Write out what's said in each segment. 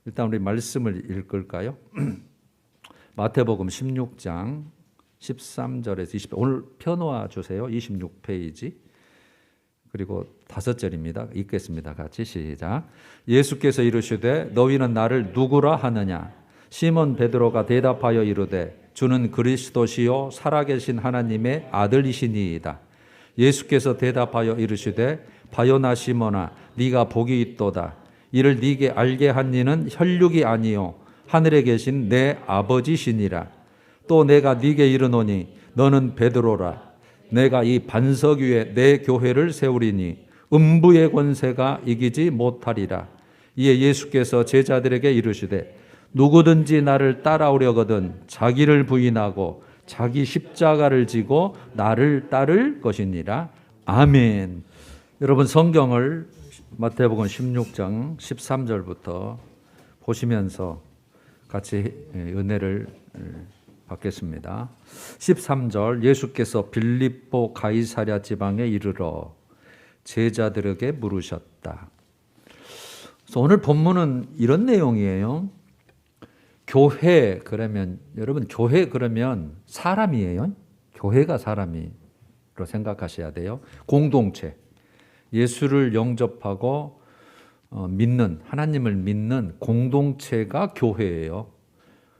일단 우리 말씀을 읽을까요? 마태복음 16장 13절에서 20절. 오늘 펴놓아 주세요. 26페이지. 그리고 5절입니다. 읽겠습니다. 같이 시작. 예수께서 이르시되 너희는 나를 누구라 하느냐? 시몬 베드로가 대답하여 이르되 주는 그리스도시요 살아계신 하나님의 아들이시니이다. 예수께서 대답하여 이르시되 바요나 시몬아 네가 복이 있도다. 이를 네게 알게 한 이는 혈육이 아니요 하늘에 계신 내 아버지시니라. 또 내가 네게 이르노니 너는 베드로라. 내가 이 반석 위에 내 교회를 세우리니 음부의 권세가 이기지 못하리라. 이에 예수께서 제자들에게 이르시되 누구든지 나를 따라오려거든 자기를 부인하고 자기 십자가를 지고 나를 따를 것이니라. 아멘. 여러분 성경을 마태복음 16장 13절부터 보시면서 같이 은혜를 받겠습니다. 13절 예수께서 빌립보 가이사랴 지방에 이르러 제자들에게 물으셨다. 그래서 오늘 본문은 이런 내용이에요. 교회 그러면 여러분 교회 그러면 사람이에요. 교회가 사람이로 생각하셔야 돼요. 공동체. 예수를 영접하고 믿는 하나님을 믿는 공동체가 교회예요.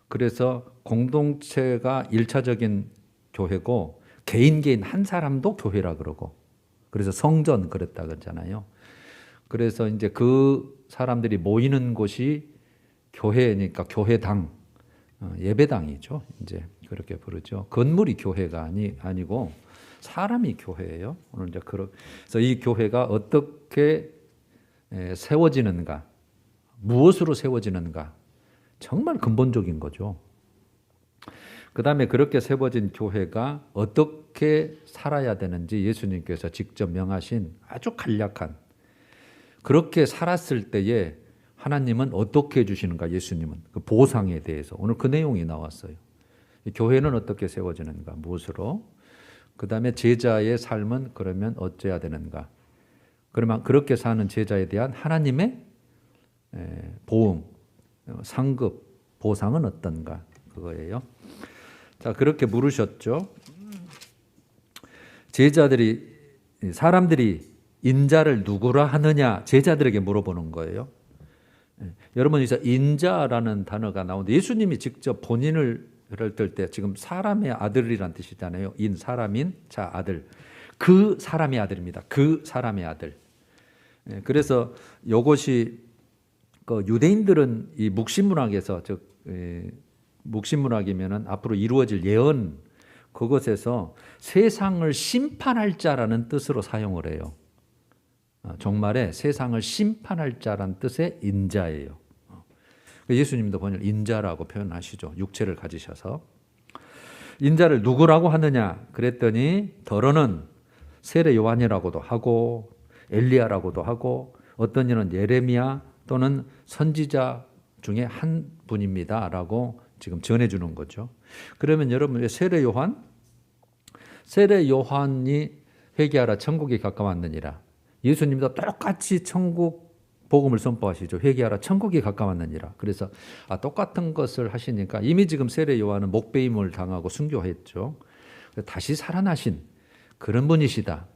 그래서 공동체가 1차적인 교회고 개인 한 사람도 교회라 그러고 그래서 성전 그랬다 그러잖아요. 그래서 이제 그 사람들이 모이는 곳이 교회니까 교회당, 예배당이죠. 이제 그렇게 부르죠. 건물이 교회가 아니고 사람이 교회예요. 오늘 이제 그래서 이 교회가 어떻게 세워지는가, 무엇으로 세워지는가, 정말 근본적인 거죠. 그 다음에 그렇게 세워진 교회가 어떻게 살아야 되는지 예수님께서 직접 명하신 아주 간략한 그렇게 살았을 때에 하나님은 어떻게 해주시는가, 예수님은 그 보상에 대해서 오늘 그 내용이 나왔어요. 교회는 어떻게 세워지는가, 무엇으로? 그 다음에 제자의 삶은 그러면 어째야 되는가? 그러면 그렇게 사는 제자에 대한 하나님의 보응, 상급, 보상은 어떤가? 그거예요. 자, 그렇게 물으셨죠. 사람들이 인자를 누구라 하느냐? 제자들에게 물어보는 거예요. 여러분, 여기서 인자라는 단어가 나오는데 예수님이 직접 본인을 뜰 때 지금 사람의 아들이란 뜻이잖아요. 사람인 자 아들. 그 사람의 아들입니다. 그 사람의 아들. 그래서 이것이 유대인들은 이 묵시문학에서 묵시문학이면은 앞으로 이루어질 예언 그것에서 세상을 심판할 자라는 뜻으로 사용을 해요. 정말에 세상을 심판할 자라는 뜻의 인자예요. 예수님도 번역 인자라고 표현하시죠. 육체를 가지셔서. 인자를 누구라고 하느냐 그랬더니 더러는 세례 요한이라고도 하고 엘리야라고도 하고 어떤 이는 예레미야 또는 선지자 중에 한 분입니다 라고 지금 전해주는 거죠. 그러면 여러분 세례 요한이 회개하라 천국이 가까웠느니라. 예수님도 똑같이 천국 복음을 선포하시죠. 회개하라 천국이 가까웠느니라. 그래서 똑같은 것을 하시니까 이미 지금 세례 요한은 목배임을 당하고 순교했죠. 다시 살아나신 그런 분이시다.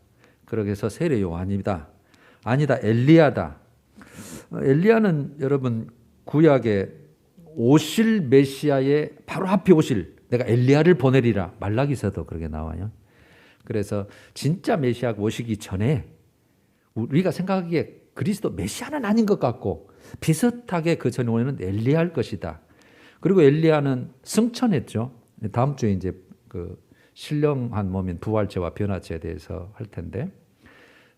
그렇게 해서 세례 요한이다. 아니다, 엘리야다. 엘리야는 여러분 구약에 오실 메시아의 바로 앞에 오실 내가 엘리야를 보내리라. 말라기서도 그렇게 나와요. 그래서 진짜 메시아가 오시기 전에 우리가 생각하기에 그리스도 메시아는 아닌 것 같고 비슷하게 그 전에 오는 엘리야일 것이다. 그리고 엘리야는 승천했죠. 다음 주에 이제 그 신령한 몸인 부활체와 변화체에 대해서 할 텐데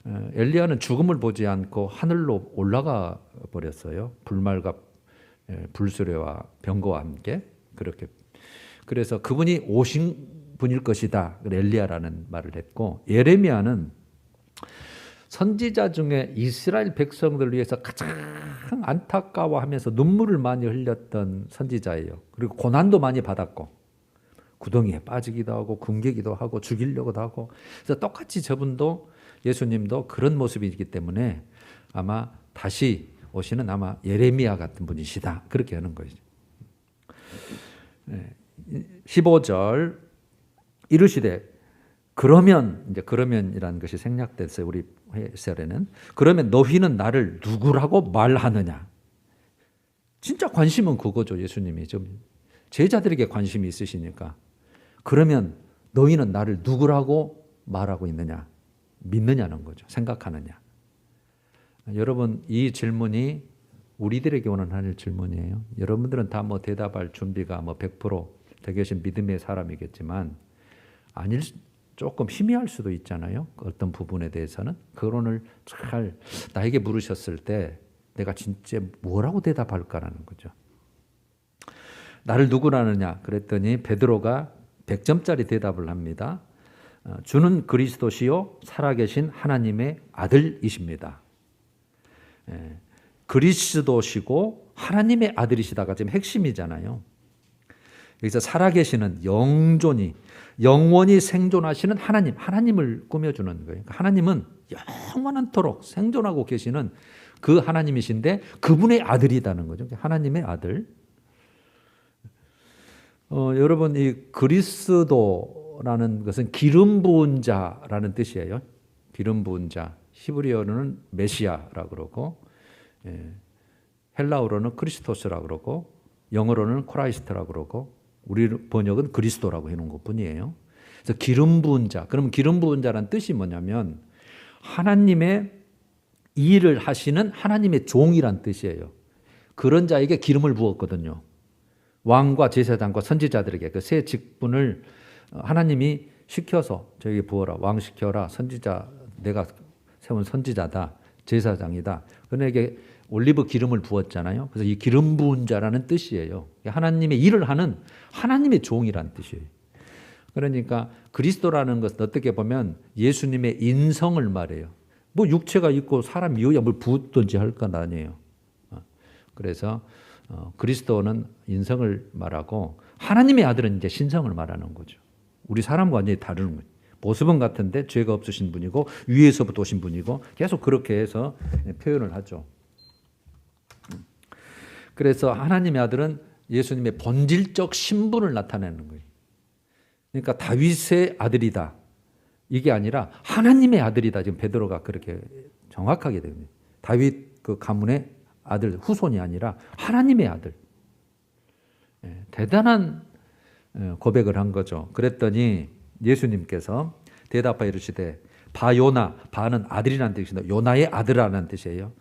엘리야는 죽음을 보지 않고 하늘로 올라가 버렸어요. 불말과 불수레와 병거와 함께 그렇게. 그래서 그분이 오신 분일 것이다. 엘리야라는 말을 했고 예레미야는 선지자 중에 이스라엘 백성들을 위해서 가장 안타까워하면서 눈물을 많이 흘렸던 선지자예요. 그리고 고난도 많이 받았고 구덩이에 빠지기도 하고 굶기기도 하고 죽이려고도 하고 그래서 똑같이 저분도 예수님도 그런 모습이기 때문에 아마 다시 오시는 아마 예레미야 같은 분이시다. 그렇게 하는 거죠. 15절 이르시되 그러면 이제 그러면이라는 것이 생략됐어요. 우리 해설에는 그러면 너희는 나를 누구라고 말하느냐. 진짜 관심은 그거죠. 예수님이 좀 제자들에게 관심이 있으시니까 그러면 너희는 나를 누구라고 말하고 있느냐, 믿느냐는 거죠. 생각하느냐. 여러분 이 질문이 우리들에게 오는 하나님의 질문이에요. 여러분들은 다 뭐 대답할 준비가 뭐 100% 되게 계신 믿음의 사람이겠지만 아닐 조금 희미할 수도 있잖아요. 어떤 부분에 대해서는 거론을 잘 나에게 물으셨을 때 내가 진짜 뭐라고 대답할까라는 거죠. 나를 누구라느냐 그랬더니 베드로가 100점짜리 대답을 합니다. 주는 그리스도시요 살아계신 하나님의 아들이십니다. 그리스도시고 하나님의 아들이시다가 지금 핵심이잖아요. 여기서 살아계시는 영원히 생존하시는 하나님을 꾸며주는 거예요. 그러니까 하나님은 영원한토록 생존하고 계시는 그 하나님이신데 그분의 아들이라는 거죠. 하나님의 아들. 여러분 이 그리스도라는 것은 기름 부은 자라는 뜻이에요. 기름 부은 자. 히브리어로는 메시아라고 그러고 헬라어로는 크리스토스라고 그러고 영어로는 크라이스트라고 그러고 우리 번역은 그리스도라고 해놓은 것뿐이에요. 그래서 기름 부은 자. 그럼 기름 부은 자란 뜻이 뭐냐면 하나님의 일을 하시는 하나님의 종이란 뜻이에요. 그런 자에게 기름을 부었거든요. 왕과 제사장과 선지자들에게 그 세 직분을 하나님이 시켜서 저에게 부어라. 왕 시켜라. 선지자 내가 세운 선지자다. 제사장이다. 그에게 올리브 기름을 부었잖아요. 그래서 이 기름 부은 자라는 뜻이에요. 하나님의 일을 하는 하나님의 종이란 뜻이에요. 그러니까 그리스도라는 것은 어떻게 보면 예수님의 인성을 말해요. 뭐 육체가 있고 사람 이후에 뭘 부었든지 할 건 아니에요. 그래서 그리스도는 인성을 말하고 하나님의 아들은 이제 신성을 말하는 거죠. 우리 사람과 완전히 다른 거죠. 모습은 같은데 죄가 없으신 분이고 위에서부터 오신 분이고 계속 그렇게 해서 표현을 하죠. 그래서 하나님의 아들은 예수님의 본질적 신분을 나타내는 거예요. 그러니까 다윗의 아들이다. 이게 아니라 하나님의 아들이다. 지금 베드로가 그렇게 정확하게 됩니다. 다윗 그 가문의 아들, 후손이 아니라 하나님의 아들. 대단한 고백을 한 거죠. 그랬더니 예수님께서 대답하여 이르시되 바요나, 바는 아들이라는 뜻인데 요나의 아들이라는 뜻이에요.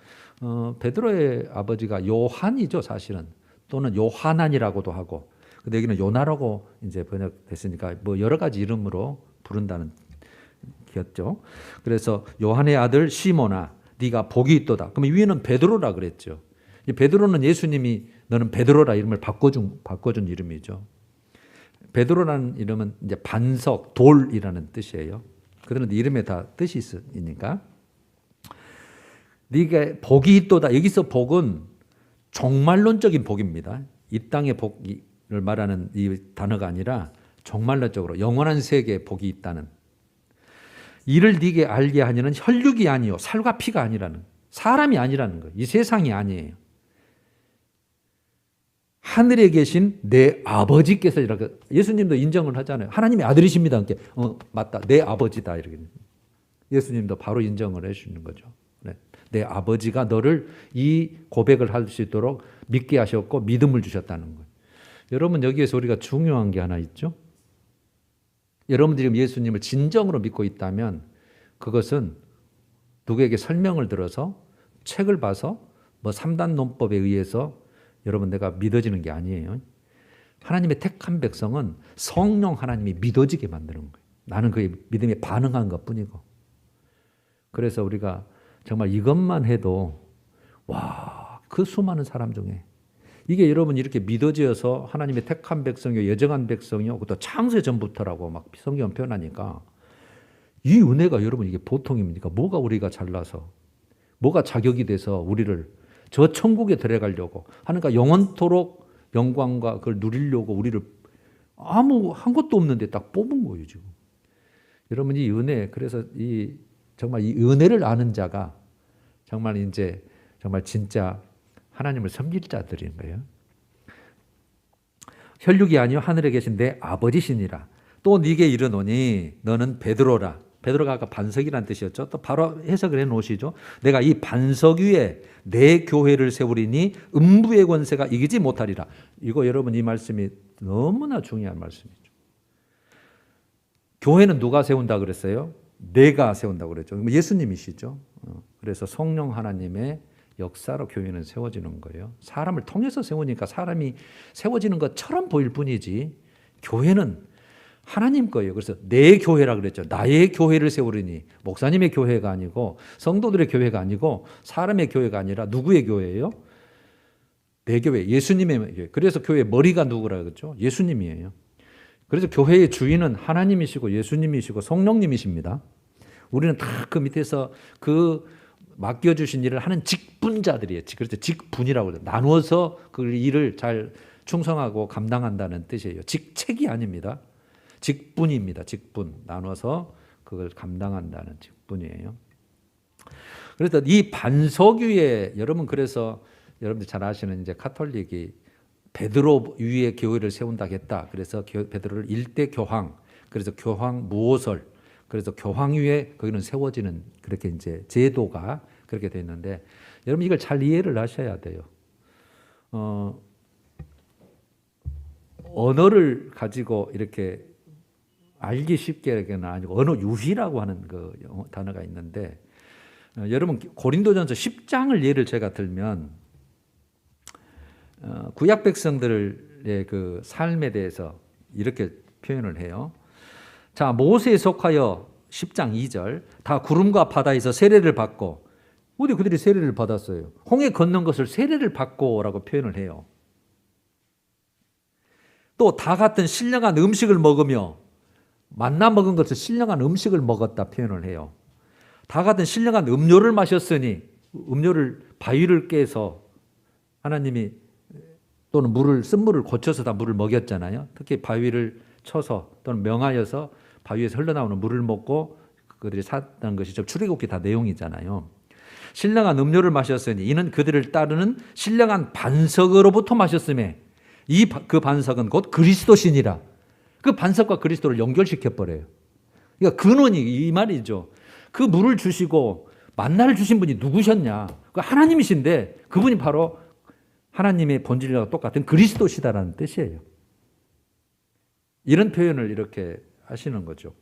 베드로의 아버지가 요한이죠, 사실은. 또는 요하난이라고도 하고. 근데 여기는 요나라고 이제 번역됐으니까 뭐 여러 가지 이름으로 부른다는 기였죠. 그래서 요한의 아들 시몬아, 네가 복이 있도다. 그러면 위에는 베드로라 그랬죠. 베드로는 예수님이 너는 베드로라 이름을 바꿔준 이름이죠. 베드로라는 이름은 이제 반석, 돌이라는 뜻이에요. 그런데 이름에 다 뜻이 있으니까. 네가 복이 있도다. 여기서 복은 종말론적인 복입니다. 이 땅의 복을 말하는 이 단어가 아니라 종말론적으로 영원한 세계에 복이 있다는. 이를 네게 알게 하니는 혈육이 아니요 살과 피가 아니라는, 사람이 아니라는 거예요. 이 세상이 아니에요. 하늘에 계신 내 아버지께서 이렇게, 예수님도 인정을 하잖아요. 하나님의 아들이십니다. 그러니까 맞다, 내 아버지다 이렇게. 예수님도 바로 인정을 해주시는 거죠. 네. 내 아버지가 너를 이 고백을 할 수 있도록 믿게 하셨고 믿음을 주셨다는 거예요. 여러분 여기에서 우리가 중요한 게 하나 있죠. 여러분들이 예수님을 진정으로 믿고 있다면 그것은 누구에게 설명을 들어서 책을 봐서 뭐 3단 논법에 의해서 여러분 내가 믿어지는 게 아니에요. 하나님의 택한 백성은 성령 하나님이 믿어지게 만드는 거예요. 나는 그의 믿음에 반응한 것뿐이고. 그래서 우리가 정말 이것만 해도 와, 그 수많은 사람 중에 이게 여러분 이렇게 믿어져서 하나님의 택한 백성이요 예정한 백성이요 또 창세 전부터라고 막 성경 표현하니까 이 은혜가 여러분 이게 보통입니까? 뭐가 우리가 잘나서 뭐가 자격이 돼서 우리를 저 천국에 들어가려고 하니까 영원토록 영광과 그걸 누리려고 우리를 아무 한 것도 없는데 딱 뽑은 거예요 지금. 여러분 이 은혜, 그래서 이 정말 이 은혜를 아는 자가 정말 이제 정말 진짜 하나님을 섬길 자들인 거예요. 혈육이 아니요 하늘에 계신 내 아버지시니라. 또 네게 이르노니 너는 베드로라. 베드로가 아까 반석이라는 뜻이었죠. 또 바로 해석을 해놓으시죠. 내가 이 반석 위에 내 교회를 세우리니 음부의 권세가 이기지 못하리라. 이거 여러분 이 말씀이 너무나 중요한 말씀이죠. 교회는 누가 세운다 그랬어요? 내가 세운다고 그랬죠. 예수님이시죠. 그래서 성령 하나님의 역사로 교회는 세워지는 거예요. 사람을 통해서 세우니까 사람이 세워지는 것처럼 보일 뿐이지 교회는 하나님 거예요. 그래서 내 교회라 그랬죠. 나의 교회를 세우리니 목사님의 교회가 아니고 성도들의 교회가 아니고 사람의 교회가 아니라 누구의 교회예요? 내 교회, 예수님의 교회. 그래서 교회의 머리가 누구라 그랬죠? 예수님이에요. 그래서 교회의 주인은 하나님이시고 예수님이시고 성령님이십니다. 우리는 다 그 밑에서 그 맡겨주신 일을 하는 직분자들이에요. 그래서 직분이라고 해요. 나누어서 그 일을 잘 충성하고 감당한다는 뜻이에요. 직책이 아닙니다. 직분입니다. 직분. 나눠서 그걸 감당한다는 직분이에요. 그래서 이 반석 위에 여러분 그래서 여러분들 잘 아시는 이제 카톨릭이 베드로 위에 교회를 세운다 했다. 그래서 베드로를 일대 교황. 그래서 교황 무오설. 그래서 교황 위에 거기는 세워지는 그렇게 이제 제도가 그렇게 돼 있는데 여러분 이걸 잘 이해를 하셔야 돼요. 언어를 가지고 이렇게 알기 쉽게는 아니고 언어 유희라고 하는 그 단어가 있는데 여러분 고린도전서 10장을 예를 제가 들면 구약 백성들의 그 삶에 대해서 이렇게 표현을 해요. 자, 모세에 속하여 10장 2절 다 구름과 바다에서 세례를 받고 어디 그들이 세례를 받았어요. 홍해 건넌 것을 세례를 받고라고 표현을 해요. 또 다 같은 신령한 음식을 먹으며 만나 먹은 것을 신령한 음식을 먹었다 표현을 해요. 다 같은 신령한 음료를 마셨으니 음료를 바위를 깨서 하나님이 또는 쓴물을 고쳐서 다 물을 먹였잖아요. 특히 바위를 쳐서 또는 명하여서 바위에서 흘러나오는 물을 먹고 그들이 샀다는 것이 출애굽기 다 내용이잖아요. 신령한 음료를 마셨으니 이는 그들을 따르는 신령한 반석으로부터 마셨음에 그 반석은 곧 그리스도시니라. 그 반석과 그리스도를 연결시켜버려요. 그러니까 근원이 이 말이죠. 그 물을 주시고 만나를 주신 분이 누구셨냐? 그 하나님이신데 그분이 바로 하나님의 본질과 똑같은 그리스도시다라는 뜻이에요. 이런 표현을 이렇게 하시는 거죠.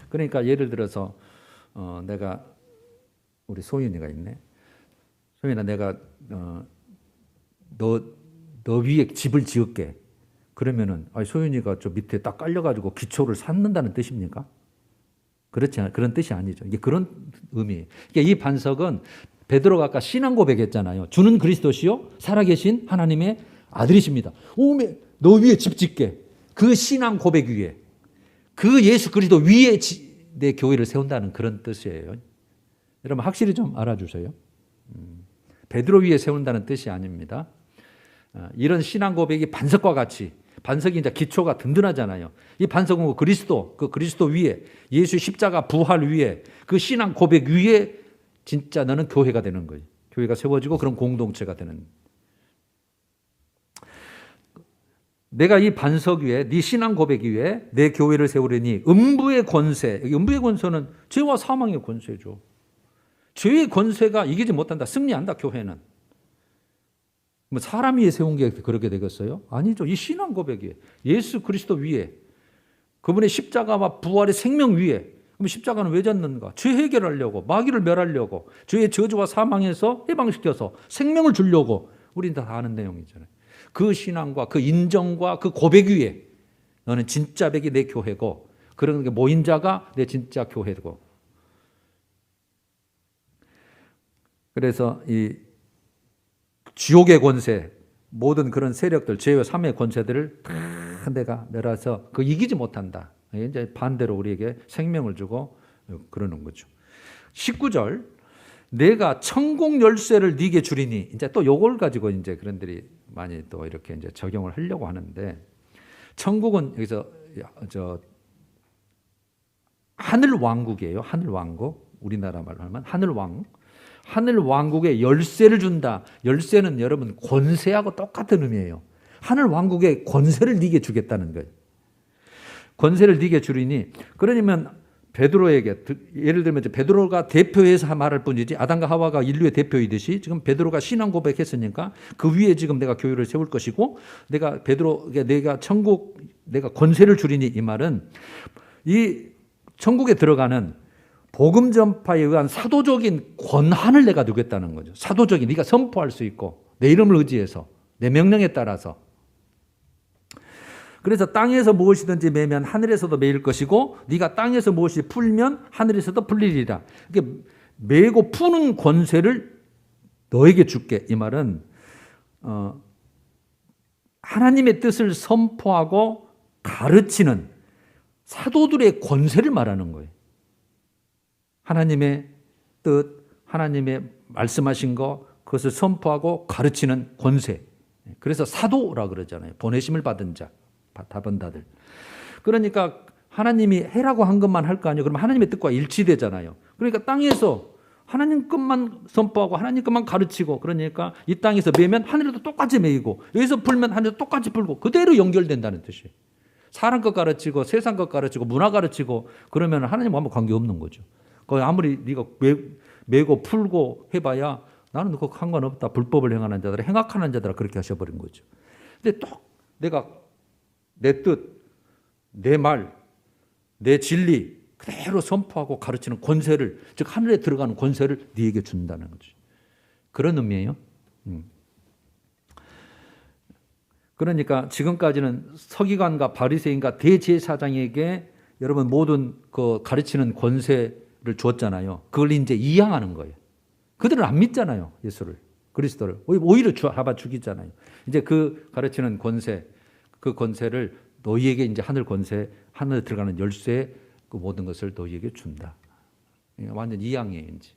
그러니까 예를 들어서 내가 우리 소윤이가 있네. 소윤아 내가 너 위에 집을 지을게. 그러면은 소윤이가 저 밑에 딱 깔려가지고 기초를 쌓는다는 뜻입니까? 그렇지 않아요. 그런 뜻이 아니죠. 이게 그런 의미예요. 그러니까 이 반석은 베드로가 아까 신앙 고백했잖아요. 주는 그리스도시요 살아계신 하나님의 아들이십니다. 오메 너 위에 집 짓게. 그 신앙 고백 위에 그 예수 그리스도 위에 내 교회를 세운다는 그런 뜻이에요. 여러분 확실히 좀 알아주세요. 베드로 위에 세운다는 뜻이 아닙니다. 이런 신앙 고백이 반석과 같이 반석이 이제 기초가 든든하잖아요. 이 반석은 그리스도, 그 그리스도 위에 예수 십자가 부활 위에 그 신앙 고백 위에 진짜 너는 교회가 되는 거예요. 교회가 세워지고 그런 공동체가 되는. 내가 이 반석 위에 네 신앙 고백 위에 내 교회를 세우려니 음부의 권세. 음부의 권세는 죄와 사망의 권세죠. 죄의 권세가 이기지 못한다. 승리한다. 교회는. 뭐 사람 위에 세운 게 그렇게 되겠어요? 아니죠. 이 신앙 고백이에요. 예수 그리스도 위에 그분의 십자가와 부활의 생명 위에. 그럼 십자가는 왜 졌는가? 죄 해결하려고 마귀를 멸하려고 죄의 저주와 사망에서 해방시켜서 생명을 주려고 우리는 다 아는 내용이잖아요. 그 신앙과 그 인정과 그 고백 위에 너는 진짜 백이 내 교회고 그런 게 모인 자가 내 진짜 교회고. 그래서 이 지옥의 권세 모든 그런 세력들 죄와 삶의 권세들을 다 내가 멸해서 그 이기지 못한다. 이제 반대로 우리에게 생명을 주고 그러는 거죠. 19절 내가 천국 열쇠를 네게 주리니 이제 또 요걸 가지고 이제 그런들이 많이 또 이렇게 이제 적용을 하려고 하는데 천국은 여기서 하늘 왕국이에요. 하늘 왕국. 우리나라 말로 하면 하늘 왕. 하늘 왕국에 열쇠를 준다. 열쇠는 여러분 권세하고 똑같은 의미예요. 하늘 왕국에 권세를 네게 주겠다는 거예요. 권세를 네게 주리니, 그러면 베드로에게, 예를 들면 베드로가 대표해서 말할 뿐이지 아담과 하와가 인류의 대표이듯이 지금 베드로가 신앙 고백했으니까 그 위에 지금 내가 교회를 세울 것이고, 내가 베드로에게 내가 천국, 내가 권세를 주리니, 이 말은 이 천국에 들어가는 복음 전파에 의한 사도적인 권한을 내가 두겠다는 거죠. 사도적인, 네가 선포할 수 있고 내 이름을 의지해서 내 명령에 따라서. 그래서 땅에서 무엇이든지 매면 하늘에서도 매일 것이고 네가 땅에서 무엇이 풀면 하늘에서도 풀리리라. 이렇게 매고 푸는 권세를 너에게 줄게. 이 말은 하나님의 뜻을 선포하고 가르치는 사도들의 권세를 말하는 거예요. 하나님의 뜻, 하나님의 말씀하신 거, 그것을 선포하고 가르치는 권세. 그래서 사도라 그러잖아요. 보내심을 받은 자, 답은 다들. 그러니까 하나님이 해라고 한 것만 할 거 아니에요. 그러면 하나님의 뜻과 일치되잖아요. 그러니까 땅에서 하나님 것만 선포하고 하나님 것만 가르치고, 그러니까 이 땅에서 매면 하늘에도 똑같이 매이고 여기서 풀면 하늘에도 똑같이 풀고 그대로 연결된다는 뜻이에요. 사람 것 가르치고 세상 것 가르치고 문화 가르치고 그러면 하나님과 아무 관계없는 거죠. 아무리 네가 매고 풀고 해봐야 나는 그거 상관없다. 불법을 행하는 자들아, 행악하는 자들아, 그렇게 하셔버린 거죠. 근데 또 내가 내 뜻, 내 말, 내 진리 그대로 선포하고 가르치는 권세를, 즉 하늘에 들어가는 권세를 네에게 준다는 거죠. 그런 의미예요. 그러니까 지금까지는 서기관과 바리새인과 대제사장에게 여러분 모든 그 가르치는 권세를 주었잖아요. 그걸 이제 이양하는 거예요. 그들은 안 믿잖아요. 예수를, 그리스도를. 오히려 잡아 죽이잖아요. 이제 그 가르치는 권세, 그 권세를 너희에게 이제 하늘 권세, 하늘에 들어가는 열쇠, 그 모든 것을 너희에게 준다. 완전 이양이에요, 이제.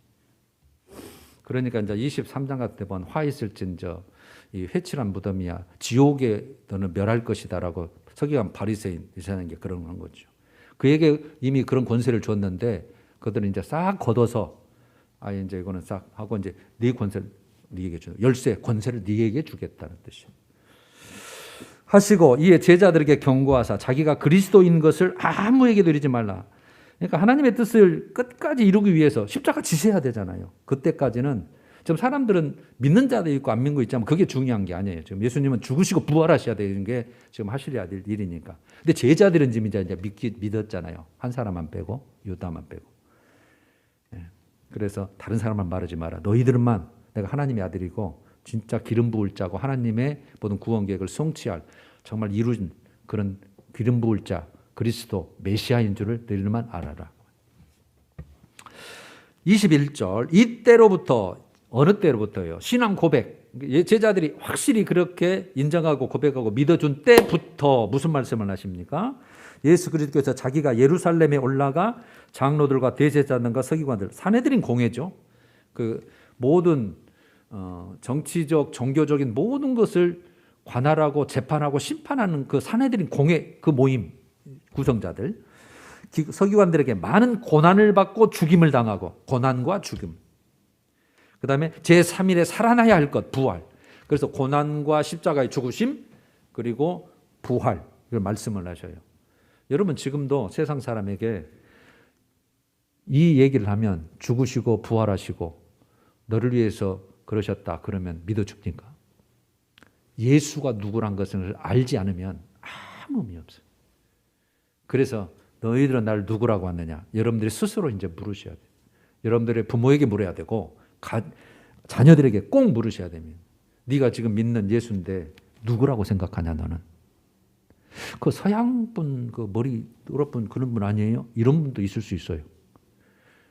그러니까 이제 23장 같은 번 화 있을진저 이 회칠한 무덤이야 지옥에 너는 멸할 것이다라고 서기관 바리새인 이사는 게 그런 건 거죠. 그에게 이미 그런 권세를 줬는데 그들은 이제 싹 걷어서 이제 이거는 싹 하고 이제 네 권세를 네에게 주, 열쇠 권세를 네에게 주겠다는 뜻이에요. 하시고 이에 제자들에게 경고하사 자기가 그리스도인 것을 아무에게도 이르지 말라. 그러니까 하나님의 뜻을 끝까지 이루기 위해서 십자가 지셔야 되잖아요. 그때까지는 지금 사람들은 믿는 자도 있고 안 믿는 거 있지만 그게 중요한 게 아니에요. 지금 예수님은 죽으시고 부활하셔야 되는 게 지금 하셔야 될 일이니까. 근데 제자들은 지금 이제 믿었잖아요. 한 사람만 빼고, 유다만 빼고. 그래서 다른 사람만 말하지 마라. 너희들만 내가 하나님의 아들이고 진짜 기름 부을 자고 하나님의 모든 구원 계획을 성취할 정말 이루진 그런 기름 부을 자 그리스도 메시아인 줄을 너희들만 알아라. 21절 이때로부터, 어느 때로부터요? 신앙 고백. 제자들이 확실히 그렇게 인정하고 고백하고 믿어준 때부터 무슨 말씀을 하십니까? 예수 그리스도께서 자기가 예루살렘에 올라가 장로들과 대제사장과 서기관들, 사내들인 공회죠. 그 모든 정치적, 종교적인 모든 것을 관할하고 재판하고 심판하는 그 사내들인 공회, 그 모임 구성자들, 서기관들에게 많은 고난을 받고 죽임을 당하고, 고난과 죽임. 그 다음에 제3일에 살아나야 할 것, 부활. 그래서 고난과 십자가의 죽으심, 그리고 부활, 이걸 말씀을 하셔요. 여러분 지금도 세상 사람에게 이 얘기를 하면 죽으시고 부활하시고 너를 위해서 그러셨다 그러면 믿어 죽니까? 예수가 누구란 것을 알지 않으면 아무 의미 없어요. 그래서 너희들은 나를 누구라고 하느냐? 여러분들이 스스로 이제 물으셔야 돼요. 여러분들의 부모에게 물어야 되고 자녀들에게 꼭 물으셔야 됩니다. 네가 지금 믿는 예수인데 누구라고 생각하냐 너는? 그 서양 분, 그 머리 노랗분 그런 분 아니에요? 이런 분도 있을 수 있어요.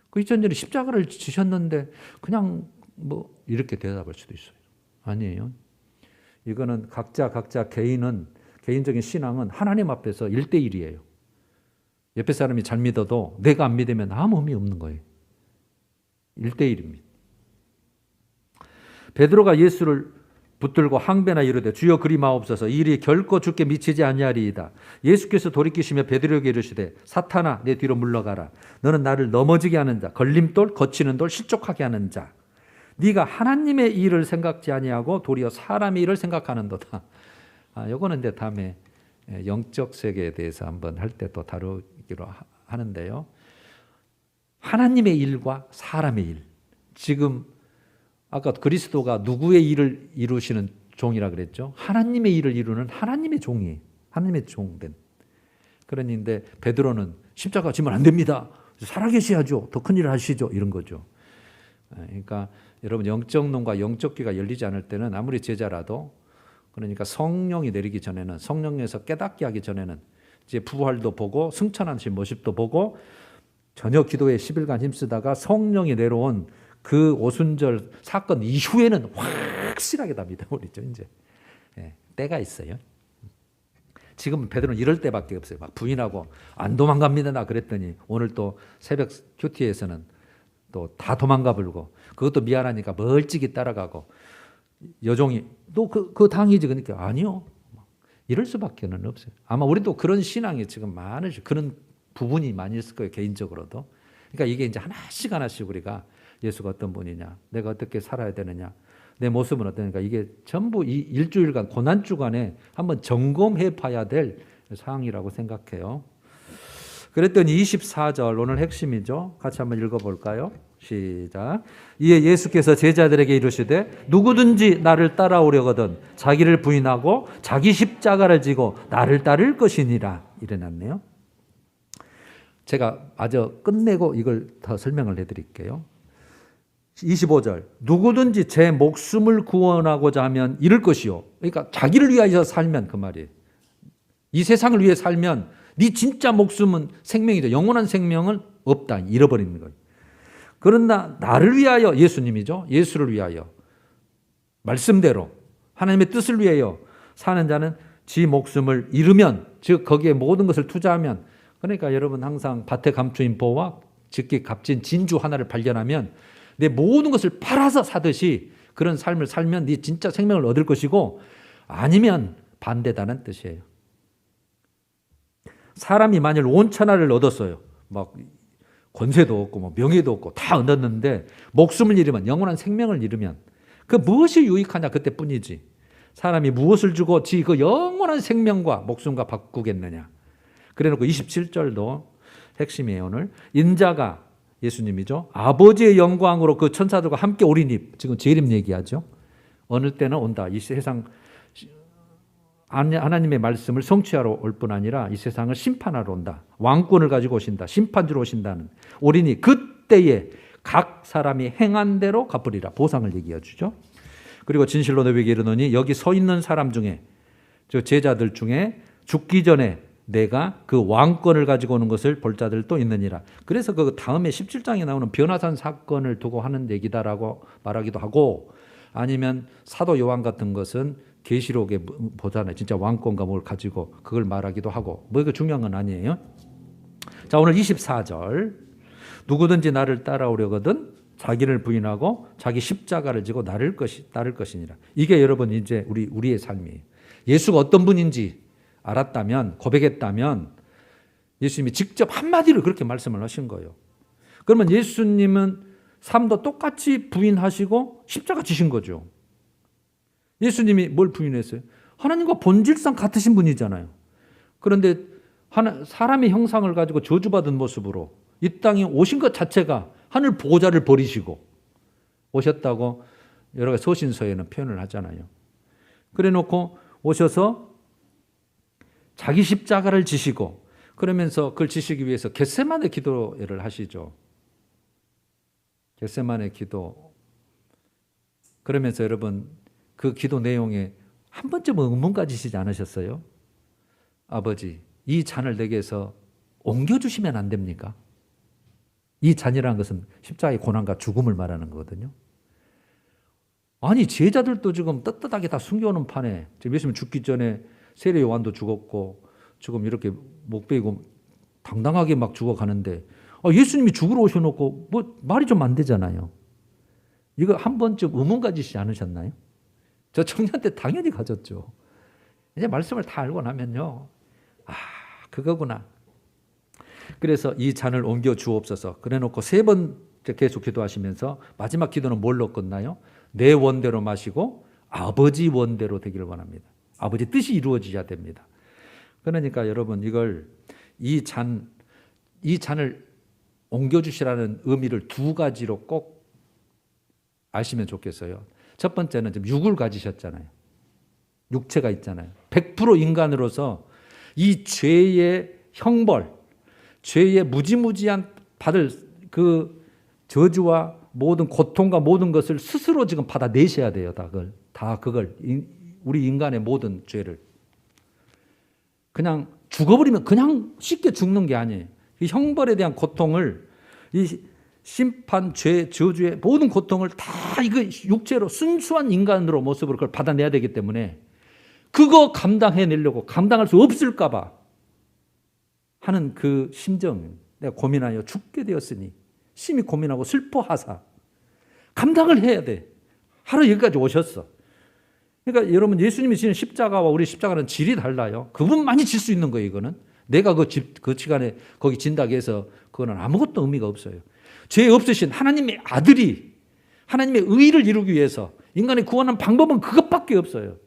그 2000년에 십자가를 지셨는데 그냥 뭐 이렇게 대답할 수도 있어요. 아니에요. 이거는 각자 개인적인 신앙은 하나님 앞에서 1대1이에요. 옆에 사람이 잘 믿어도 내가 안 믿으면 아무 의미 없는 거예요. 1대1입니다. 베드로가 예수를 붙들고 항배나 이르되 주여 그리 마옵소서 이 일이 결코 주께 미치지 아니하리이다. 예수께서 돌이키시며 베드로에게 이르시되 사탄아 내 뒤로 물러가라. 너는 나를 넘어지게 하는 자, 걸림돌, 거치는 돌, 실족하게 하는 자. 네가 하나님의 일을 생각지 아니하고 도리어 사람의 일을 생각하는도다. 요거는 이제 다음에 영적 세계에 대해서 한번 할 때 또 다루기로 하는데요. 하나님의 일과 사람의 일. 지금 아까 그리스도가 누구의 일을 이루시는 종이라 그랬죠? 하나님의 일을 이루는 하나님의 종이에요. 하나님의 종된. 그런데 베드로는 십자가 지면 안 됩니다. 살아계셔야죠. 더 큰 일을 하시죠. 이런 거죠. 그러니까 여러분 영적 눈과 영적 귀가 열리지 않을 때는 아무리 제자라도 그러니까 성령이 내리기 전에는 성령에서 깨닫게 하기 전에는 이제 부활도 보고 승천하신 모습도 보고 전혀 기도에 10일간 힘쓰다가 성령이 내려온 그 오순절 사건 이후에는 확실하게 다 믿어버리죠. 이제 때가 있어요. 지금 베드로는 이럴 때밖에 없어요. 막 부인하고 안 도망갑니다 나 그랬더니 오늘 또 새벽 큐티에서는 또 다 도망가 불고 그것도 미안하니까 멀찍이 따라가고 여종이 너 그 당이지 그러니까 아니요. 이럴 수밖에는 없어요. 아마 우리도 그런 신앙이 지금 많으시죠. 그런 부분이 많이 있을 거예요. 개인적으로도. 그러니까 이게 이제 하나씩 우리가 예수가 어떤 분이냐, 내가 어떻게 살아야 되느냐, 내 모습은 어떠니까 이게 전부 이 일주일간 고난주간에 한번 점검해 봐야 될 사항이라고 생각해요. 그랬더니 24절 오늘 핵심이죠. 같이 한번 읽어볼까요? 시작. 이에 예수께서 제자들에게 이르시되 누구든지 나를 따라오려거든 자기를 부인하고 자기 십자가를 지고 나를 따를 것이니라. 이래놨네요. 제가 아주 끝내고 이걸 더 설명을 해드릴게요. 25절 누구든지 제 목숨을 구원하고자 하면 잃을 것이요. 그러니까 자기를 위하여 살면 그 말이에요. 이 세상을 위해 살면 네 진짜 목숨은 생명이죠. 영원한 생명은 없다. 잃어버리는 거예요. 그러나 나를 위하여 예수님이죠. 예수를 위하여 말씀대로 하나님의 뜻을 위하여 사는 자는 지 목숨을 잃으면 즉 거기에 모든 것을 투자하면 그러니까 여러분 항상 밭에 감추인 보와 짙게 값진 진주 하나를 발견하면 내 모든 것을 팔아서 사듯이 그런 삶을 살면 네 진짜 생명을 얻을 것이고 아니면 반대다는 뜻이에요. 사람이 만일 온 천하를 얻었어요. 막 권세도 없고 뭐 명예도 없고 다 얻었는데 목숨을 잃으면 영원한 생명을 잃으면 그 무엇이 유익하냐 그때뿐이지. 사람이 무엇을 주고 지 그 영원한 생명과 목숨과 바꾸겠느냐. 그래놓고 27절도 핵심이에요. 오늘 인자가 예수님이죠. 아버지의 영광으로 그 천사들과 함께 오리니 지금 재림 얘기하죠. 어느 때는 온다. 이 세상 하나님의 말씀을 성취하러 올 뿐 아니라 이 세상을 심판하러 온다. 왕권을 가지고 오신다. 심판주로 오신다는 오리니 그때에 각 사람이 행한 대로 갚으리라. 보상을 얘기해 주죠. 그리고 진실로 너희에게 이르노니 여기 서 있는 사람 중에 저 제자들 중에 죽기 전에 내가 그 왕권을 가지고 오는 것을 볼 자들도 있느니라. 그래서 그 다음에 17장에 나오는 변화산 사건을 두고 하는 얘기다라고 말하기도 하고 아니면 사도 요한 같은 것은 계시록에 보잖아요. 진짜 왕권과 뭘 가지고 그걸 말하기도 하고 뭐 이거 중요한 건 아니에요. 자 오늘 24절 누구든지 나를 따라오려거든 자기를 부인하고 자기 십자가를 지고 따를 것이니라. 이게 여러분 이제 우리의 삶이에요. 예수가 어떤 분인지 알았다면 고백했다면 예수님이 직접 한마디로 그렇게 말씀을 하신 거예요. 그러면 예수님은 삶도 똑같이 부인하시고 십자가 지신 거죠. 예수님이 뭘 부인했어요? 하나님과 본질상 같으신 분이잖아요. 그런데 사람의 형상을 가지고 저주받은 모습으로 이 땅에 오신 것 자체가 하늘 보좌를 버리시고 오셨다고 여러 가지 서신서에는 표현을 하잖아요. 그래 놓고 오셔서 자기 십자가를 지시고 그러면서 그걸 지시기 위해서 겟세마네 기도를 하시죠. 겟세마네 기도. 그러면서 여러분 그 기도 내용에 한 번쯤 의문 가지시지 않으셨어요? 아버지, 이 잔을 내게서 옮겨주시면 안 됩니까? 이 잔이라는 것은 십자가의 고난과 죽음을 말하는 거거든요. 아니 제자들도 지금 떳떳하게 다 숨겨오는 판에 지금 예수님 죽기 전에 세례 요한도 죽었고 지금 이렇게 목 베이고 당당하게 막 죽어가는데 예수님이 죽으러 오셔놓고 뭐 말이 좀 안 되잖아요. 이거 한 번쯤 의문 가지시지 않으셨나요? 저 청년 때 당연히 가졌죠. 이제 말씀을 다 알고 나면요. 그거구나. 그래서 이 잔을 옮겨 주옵소서. 그래 놓고 세 번째 계속 기도하시면서 마지막 기도는 뭘로 끝나요? 내 원대로 마시고 아버지 원대로 되기를 원합니다. 아버지 뜻이 이루어져야 됩니다. 그러니까 여러분 이 잔을 옮겨주시라는 의미를 두 가지로 꼭 아시면 좋겠어요. 첫 번째는 지금 육을 가지셨잖아요. 육체가 있잖아요. 100% 인간으로서 이 죄의 형벌, 죄의 무지무지한 받을 그 저주와 모든 고통과 모든 것을 스스로 지금 받아내셔야 돼요. 그걸 우리 인간의 모든 죄를 그냥 죽어버리면 그냥 쉽게 죽는 게 아니에요. 이 형벌에 대한 고통을 이 심판, 죄, 저주의 모든 고통을 다 이거 육체로 순수한 인간으로 모습으로 그걸 받아내야 되기 때문에 그거 감당해내려고 감당할 수 없을까 봐 하는 그 심정, 내가 고민하여 죽게 되었으니 심히 고민하고 슬퍼하사 감당을 해야 돼. 하루 여기까지 오셨어. 그러니까 여러분 예수님이 지는 십자가와 우리 십자가는 질이 달라요. 그분만이 질 수 있는 거예요. 이거는 내가 그 시간에 거기 진다고 해서 그거는 아무것도 의미가 없어요. 죄 없으신 하나님의 아들이 하나님의 의를 이루기 위해서 인간의 구원한 방법은 그것밖에 없어요.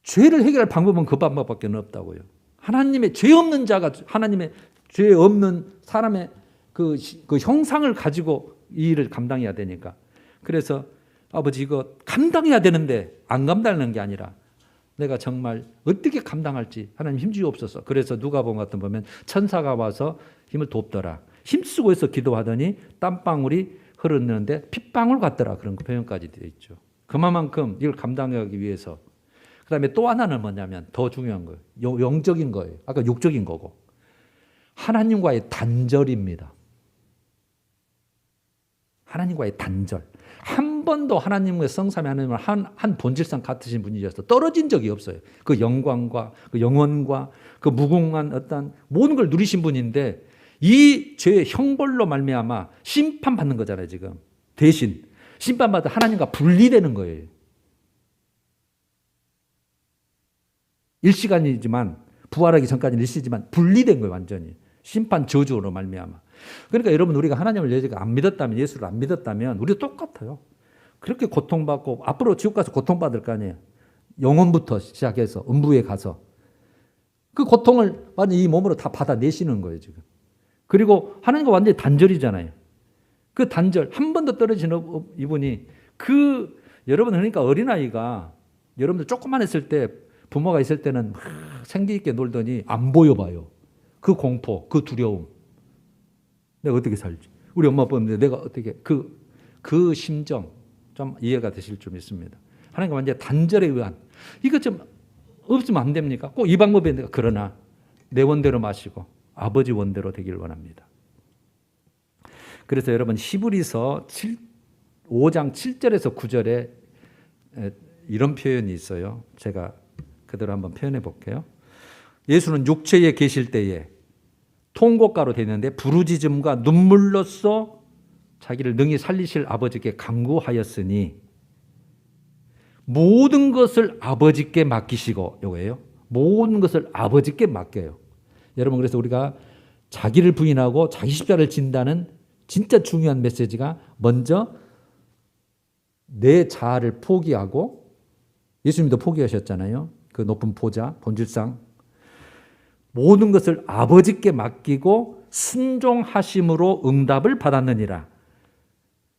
죄를 해결할 방법은 그 방법밖에 없다고요. 하나님의 죄 없는 자가 하나님의 죄 없는 사람의 그 형상을 가지고 이 일을 감당해야 되니까. 그래서 아버지 이거 감당해야 되는데 안 감당하는 게 아니라 내가 정말 어떻게 감당할지 하나님 힘주옵소서. 그래서 누가복음 같은 보면 천사가 와서 힘을 돕더라. 힘쓰고 해서 기도하더니 땀방울이 흐르는데 핏방울 같더라. 그런 표현까지 되어 있죠. 그만큼 이걸 감당하기 위해서. 그 다음에 또 하나는 뭐냐면 더 중요한 거예요. 영적인 거예요. 아까 육적인 거고. 하나님과의 단절입니다. 하나님과의 단절. 한 번도 하나님과 성삼위 하나님을 한 본질상 같으신 분이셔서 떨어진 적이 없어요. 그 영광과 그 영원과 그 무궁한 어떤 모든 걸 누리신 분인데 이 죄의 형벌로 말미암아 심판받는 거잖아요. 지금 대신 심판받아 하나님과 분리되는 거예요. 일시간이지만 부활하기 전까지는 일시지만 분리된 거예요. 완전히 심판 저주로 말미암아. 그러니까 여러분 우리가 하나님을 여지가 안 믿었다면 예수를 안 믿었다면 우리도 똑같아요. 그렇게 고통받고 앞으로 지옥 가서 고통받을 거 아니에요. 영혼부터 시작해서 음부에 가서 그 고통을 완전 이 몸으로 다 받아내시는 거예요. 지금. 그리고 하나님과 완전히 단절이잖아요. 그 단절 한 번도 떨어지는 이분이 여러분 그러니까 어린아이가 여러분들 조금만 했을 때 부모가 있을 때는 막 생기 있게 놀더니 안 보여봐요. 그 공포, 그 두려움. 내가 어떻게 살지? 우리 엄마 아빠인데 내가 어떻게 그 심정 좀 이해가 되실 줄 믿습니다. 하나님과 완전 단절에 의한 이거 좀 없으면 안 됩니까? 꼭 이 방법이 있는데 그러나 내 원대로 마시고 아버지 원대로 되길 원합니다. 그래서 여러분 히브리서 5장 7절에서 9절에 이런 표현이 있어요. 제가 그대로 한번 표현해 볼게요. 예수는 육체에 계실 때에 통곡가로 되는데 부르짖음과 눈물로써 자기를 능히 살리실 아버지께 간구하였으니 모든 것을 아버지께 맡기시고 요거예요. 모든 것을 아버지께 맡겨요. 여러분 그래서 우리가 자기를 부인하고 자기 십자가를 진다는 진짜 중요한 메시지가 먼저 내 자아를 포기하고 예수님도 포기하셨잖아요. 그 높은 보좌 본질상 모든 것을 아버지께 맡기고 순종하심으로 응답을 받았느니라.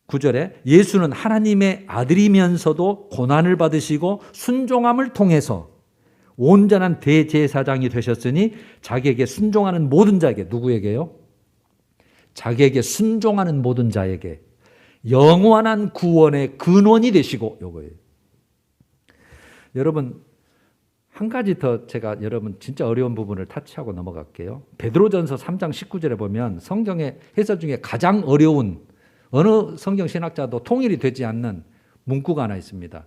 9절에 예수는 하나님의 아들이면서도 고난을 받으시고 순종함을 통해서 온전한 대제사장이 되셨으니 자기에게 순종하는 모든 자에게 누구에게요? 자기에게 순종하는 모든 자에게 영원한 구원의 근원이 되시고 요거예요. 여러분 한 가지 더 제가 여러분 진짜 어려운 부분을 타치하고 넘어갈게요. 베드로전서 3장 19절에 보면 성경의 해설 중에 가장 어려운 어느 성경 신학자도 통일이 되지 않는 문구가 하나 있습니다.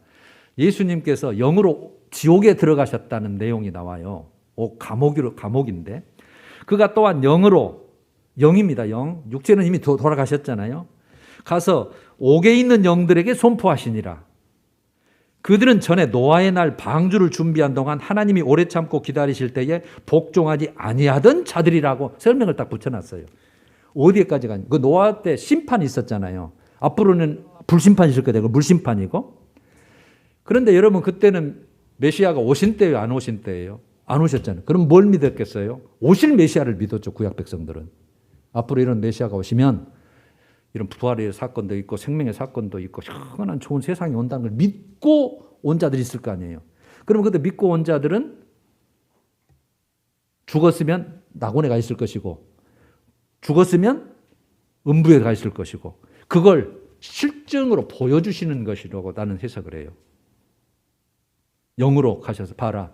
예수님께서 영으로 지옥에 들어가셨다는 내용이 나와요. 감옥인데 그가 또한 영입니다. 육체는 이미 돌아가셨잖아요. 가서 옥에 있는 영들에게 선포하시니라. 그들은 전에 노아의 날 방주를 준비한 동안 하나님이 오래 참고 기다리실 때에 복종하지 아니하던 자들이라고 설명을 딱 붙여놨어요. 어디에까지 가냐? 그 노아 때 심판이 있었잖아요. 앞으로는 불심판이 있을 거예요. 물심판이고. 그런데 여러분 그때는 메시아가 오신 때예요, 안 오신 때예요? 안 오셨잖아요. 그럼 뭘 믿었겠어요? 오실 메시아를 믿었죠, 구약 백성들은. 앞으로 이런 메시아가 오시면 이런 부활의 사건도 있고 생명의 사건도 있고 영원한 좋은 세상이 온다는 걸 믿고 온 자들이 있을 거 아니에요. 그럼 그때 믿고 온 자들은 죽었으면 낙원에 가 있을 것이고 죽었으면 음부에 가 있을 것이고 그걸 실증으로 보여주시는 것이라고 나는 해석을 해요. 영으로 가셔서 봐라.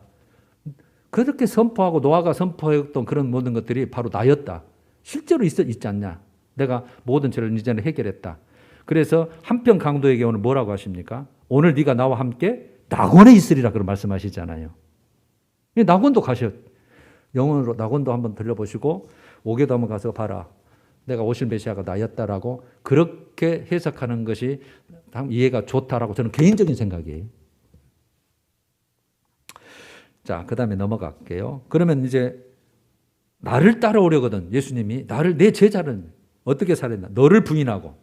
그렇게 선포하고 노아가 선포했던 그런 모든 것들이 바로 나였다. 실제로 있지 않냐. 내가 모든 죄를 이전에 해결했다. 그래서 한편 강도에게 오늘 뭐라고 하십니까? 오늘 네가 나와 함께 낙원에 있으리라 그런 말씀하시잖아요. 낙원도 가셔. 영혼으로 낙원도 한번 들려보시고 오게도 한번 가서 봐라. 내가 오실 메시아가 나였다라고 그렇게 해석하는 것이 이해가 좋다라고 저는 개인적인 생각이에요. 자, 그 다음에 넘어갈게요. 그러면 이제 나를 따라오려거든 예수님이 내 제자는 어떻게 살았나? 너를 부인하고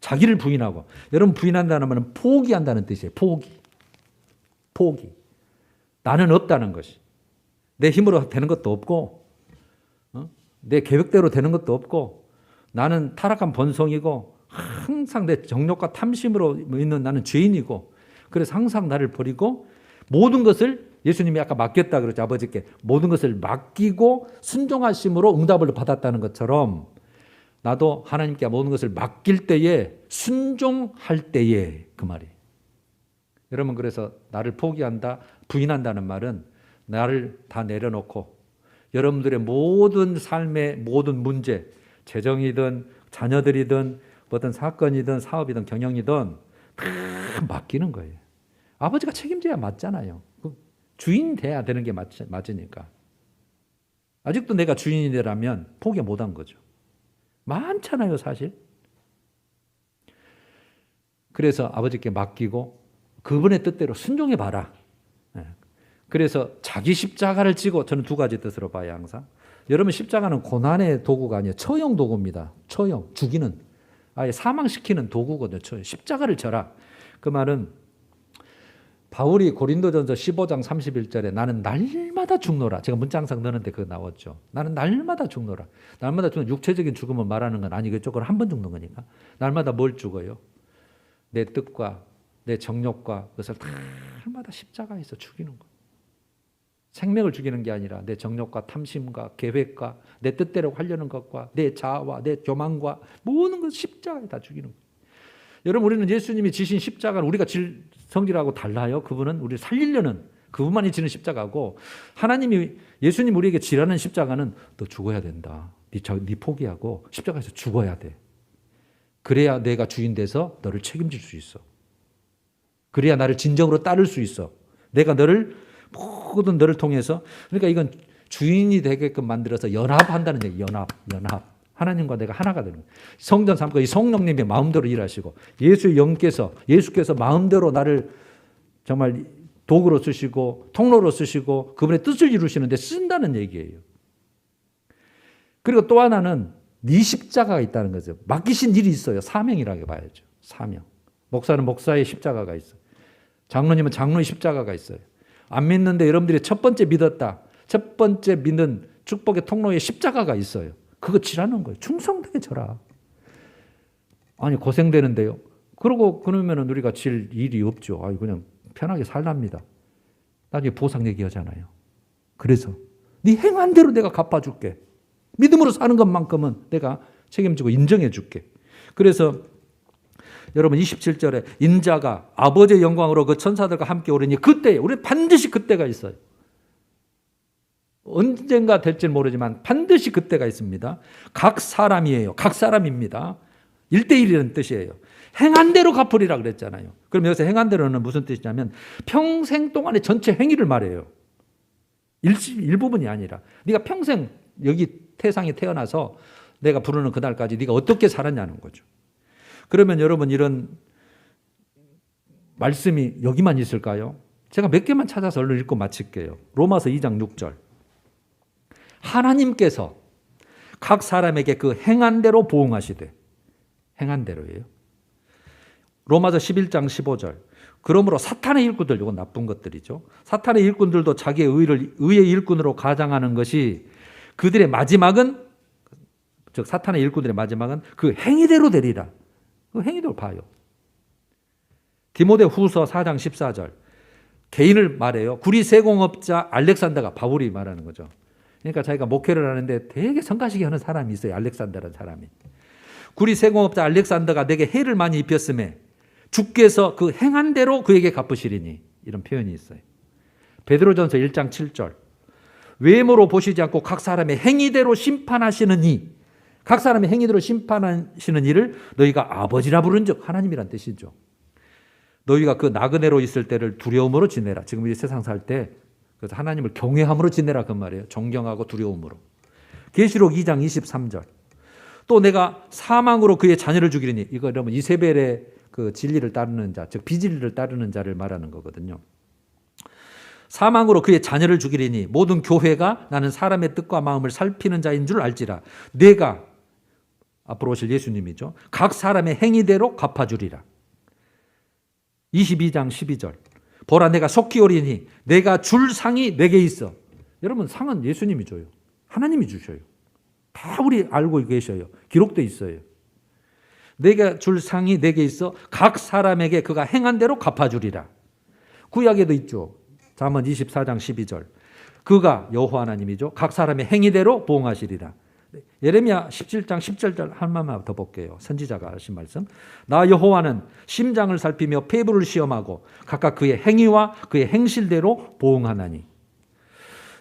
자기를 부인하고 여러분 부인한다는 말은 포기한다는 뜻이에요. 포기. 나는 없다는 것이. 내 힘으로 되는 것도 없고 내 계획대로 되는 것도 없고 나는 타락한 본성이고 항상 내 정욕과 탐심으로 있는 나는 죄인이고 그래서 항상 나를 버리고 모든 것을 예수님이 아까 맡겼다 그랬죠. 아버지께 모든 것을 맡기고 순종하심으로 응답을 받았다는 것처럼 나도 하나님께 모든 것을 맡길 때에 순종할 때에 그 말이. 여러분 그래서 나를 포기한다, 부인한다는 말은 나를 다 내려놓고 여러분들의 모든 삶의 모든 문제, 재정이든 자녀들이든 어떤 사건이든 사업이든 경영이든 다 맡기는 거예요. 아버지가 책임져야 맞잖아요. 주인 돼야 되는 게 맞으니까. 아직도 내가 주인이라면 포기 못한 거죠. 많잖아요, 사실. 그래서 아버지께 맡기고 그분의 뜻대로 순종해 봐라. 그래서 자기 십자가를 지고 저는 두 가지 뜻으로 봐요, 항상. 여러분 십자가는 고난의 도구가 아니에요. 처형 도구입니다. 처형, 죽이는. 아예 사망시키는 도구거든요. 처형. 십자가를 져라. 그 말은 바울이 고린도전서 15장 31절에 나는 날마다 죽노라. 제가 문자 항상 넣는데 그거 나왔죠. 나는 날마다 죽노라. 날마다 죽는 육체적인 죽음을 말하는 건 아니고 조건 한 번 죽는 거니까. 날마다 뭘 죽어요? 내 뜻과 내 정욕과 그것을 날마다 십자가에서 죽이는 거예요. 생명을 죽이는 게 아니라 내 정욕과 탐심과 계획과 내 뜻대로 하려는 것과 내 자아와 내 교만과 모든 것을 십자가에 다 죽이는 거예요. 여러분 우리는 예수님이 지신 십자가는 우리가 질 성질하고 달라요. 그분은 우리를 살리려는 그분만이 지는 십자가고 하나님이 예수님 우리에게 지라는 십자가는 너 죽어야 된다. 네 포기하고 십자가에서 죽어야 돼. 그래야 내가 주인 돼서 너를 책임질 수 있어. 그래야 나를 진정으로 따를 수 있어. 내가 모든 너를 통해서 그러니까 이건 주인이 되게끔 만들어서 연합한다는 얘기. 연합. 하나님과 내가 하나가 되는 거예요. 성전 삼고 이 성령님의 마음대로 일하시고 예수께서 마음대로 나를 정말 도구로 쓰시고 통로로 쓰시고 그분의 뜻을 이루시는데 쓴다는 얘기예요. 그리고 또 하나는 네 십자가가 있다는 거죠. 맡기신 일이 있어요. 사명이라고 봐야죠. 사명. 목사는 목사의 십자가가 있어요. 장로님은 장로의 십자가가 있어요. 안 믿는데 여러분들이 첫 번째 믿었다. 첫 번째 믿는 축복의 통로에 십자가가 있어요. 그거 지라는 거예요. 충성되게 져라. 아니 고생되는데요. 그러면 우리가 질 일이 없죠. 그냥 편하게 살랍니다. 나중에 보상 얘기하잖아요. 그래서 네 행한 대로 내가 갚아줄게. 믿음으로 사는 것만큼은 내가 책임지고 인정해 줄게. 그래서 여러분 27절에 인자가 아버지의 영광으로 그 천사들과 함께 오르니 그때 우리는 반드시 그때가 있어요. 언젠가 될지는 모르지만 반드시 그때가 있습니다. 각 사람이에요. 각 사람입니다. 1대1이라는 뜻이에요. 행한 대로 갚으리라 그랬잖아요. 그럼 여기서 행한 대로는 무슨 뜻이냐면 평생 동안의 전체 행위를 말해요. 일부분이 아니라 네가 평생 여기 태상에 태어나서 내가 부르는 그날까지 네가 어떻게 살았냐는 거죠. 그러면 여러분 이런 말씀이 여기만 있을까요? 제가 몇 개만 찾아서 얼른 읽고 마칠게요. 로마서 2장 6절. 하나님께서 각 사람에게 그 행한 대로 보응하시되, 행한 대로예요. 로마서 11장 15절. 그러므로 사탄의 일꾼들, 이건 나쁜 것들이죠. 사탄의 일꾼들도 자기의 의의 일꾼으로 가장하는 것이 그들의 마지막은, 즉 사탄의 일꾼들의 마지막은 그 행위대로 되리라. 그 행위대로 봐요. 디모데 후서 4장 14절. 개인을 말해요. 구리 세공업자 알렉산더가 바울이 말하는 거죠. 그러니까 자기가 목회를 하는데 되게 성가시게 하는 사람이 있어요. 알렉산더라는 사람이. 구리 세공업자 알렉산더가 내게 해를 많이 입혔음에 주께서 그 행한 대로 그에게 갚으시리니, 이런 표현이 있어요. 베드로전서 1장 7절. 외모로 보시지 않고 각 사람의 행위대로 심판하시는 이, 각 사람의 행위대로 심판하시는 이를 너희가 아버지라 부른즉, 하나님이란 뜻이죠. 너희가 그 나그네로 있을 때를 두려움으로 지내라. 지금 이 세상 살 때 그래서 하나님을 경외함으로 지내라, 그 말이에요. 존경하고 두려움으로. 계시록 2장 23절. 또 내가 사망으로 그의 자녀를 죽이리니, 이거 여러분 이세벨의 그 진리를 따르는 자, 즉 비진리를 따르는 자를 말하는 거거든요. 사망으로 그의 자녀를 죽이리니 모든 교회가 나는 사람의 뜻과 마음을 살피는 자인 줄 알지라. 내가, 앞으로 오실 예수님이죠, 각 사람의 행위대로 갚아주리라. 22장 12절. 보라 내가 속히 오리니 내가 줄 상이 내게 있어. 여러분, 상은 예수님이 줘요. 하나님이 주셔요. 다 우리 알고 계셔요. 기록돼 있어요. 내가 줄 상이 내게 있어 각 사람에게 그가 행한 대로 갚아주리라. 구약에도 있죠. 잠언 24장 12절. 그가 여호와 하나님이죠. 각 사람의 행위대로 보응하시리라. 예레미야 17장 10절 한 말만 더 볼게요. 선지자가 하신 말씀. 나 여호와는 심장을 살피며 폐부를 시험하고 각각 그의 행위와 그의 행실대로 보응하나니.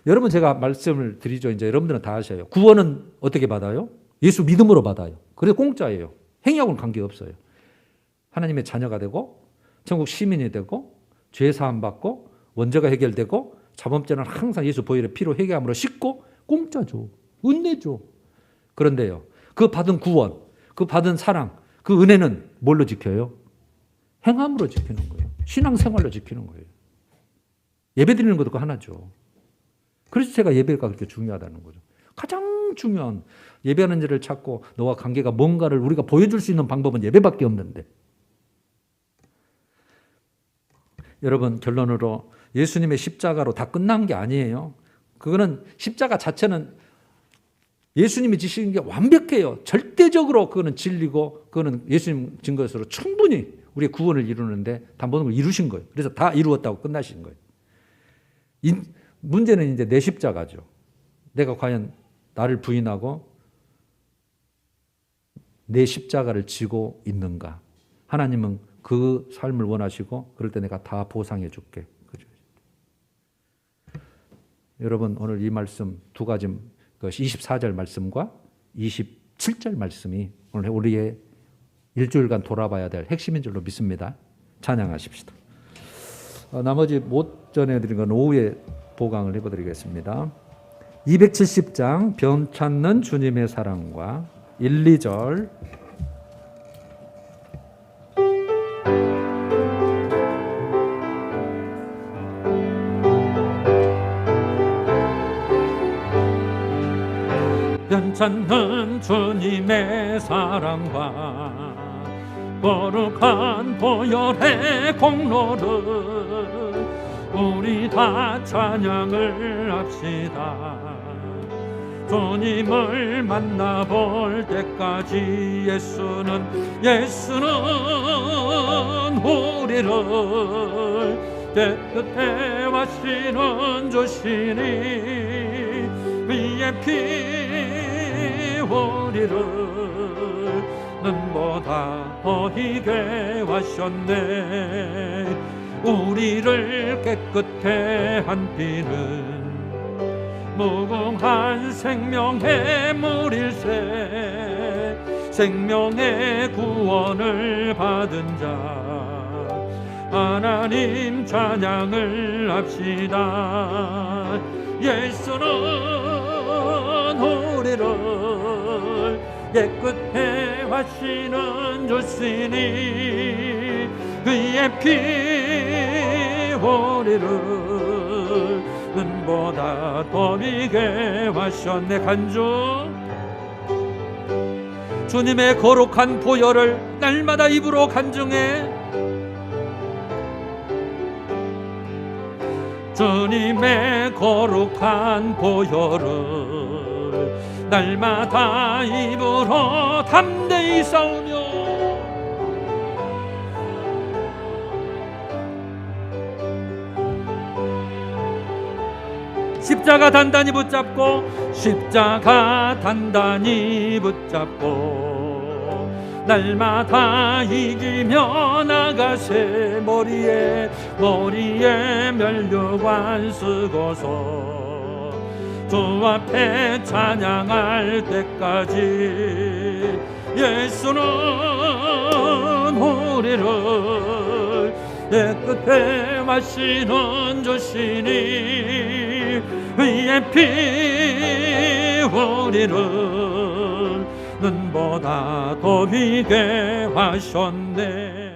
여러분, 제가 말씀을 드리죠. 이제 여러분들은 다 아셔요. 구원은 어떻게 받아요? 예수 믿음으로 받아요. 그래서 공짜예요. 행위하고는 관계없어요. 하나님의 자녀가 되고 천국 시민이 되고 죄 사함 받고 원죄가 해결되고 자범죄는 항상 예수 보혈의 피로 회개함으로 씻고 공짜죠. 은혜죠. 그런데요, 그 받은 구원, 그 받은 사랑, 그 은혜는 뭘로 지켜요? 행함으로 지키는 거예요. 신앙생활로 지키는 거예요. 예배 드리는 것도 그 하나죠. 그래서 제가 예배가 그렇게 중요하다는 거죠. 가장 중요한, 예배하는 자를 찾고 너와 관계가 뭔가를 우리가 보여줄 수 있는 방법은 예배밖에 없는데. 여러분, 결론으로 예수님의 십자가로 다 끝난 게 아니에요. 그거는 십자가 자체는 예수님이 지시는 게 완벽해요. 절대적으로 그거는 진리고 그거는 예수님 증거로 충분히 우리의 구원을 이루는데 다 모든 걸 이루신 거예요. 그래서 다 이루었다고 끝나신 거예요. 문제는 이제 내 십자가죠. 내가 과연 나를 부인하고 내 십자가를 지고 있는가. 하나님은 그 삶을 원하시고 그럴 때 내가 다 보상해 줄게. 그죠? 여러분, 오늘 이 말씀 두 가지, 24절 말씀과 27절 말씀이 오늘 우리의 일주일간 돌아봐야 될 핵심인 줄로 믿습니다. 찬양하십시다. 나머지 못 전해드린 건 오후에 보강을 해보드리겠습니다. 270장 변찮는 주님의 사랑과 1, 2절. 변찮는 주님의 사랑과 거룩한 보혈의 공로를 우리 다 찬양을 합시다. 주님을 만나볼 때까지 예수는 우리를 깨끗해 하시는 주시니 위에 피 우리를 눈보다 더 희게 하셨네. 우리를 깨끗해 한 피는 무궁한 생명의 물일세. 생명의 구원을 받은 자 하나님 찬양을 합시다. 예수는 우리를 깨끗해 하시는 주시니 그의 피 우리를 눈보다 더 비게 하셨네. 간주 주님의 거룩한 보혈을 날마다 입으로 간증해. 주님의 거룩한 보혈을 날마다 입으로 담대히 싸우며 십자가 단단히 붙잡고 십자가 단단히 붙잡고 날마다 이기며 나가세. 머리에 면류관 쓰고서 주 앞에 찬양할 때까지 예수는 우리를 깨끗해 마시는 주시니 그의 피 우리를 눈보다 더 비게 하셨네.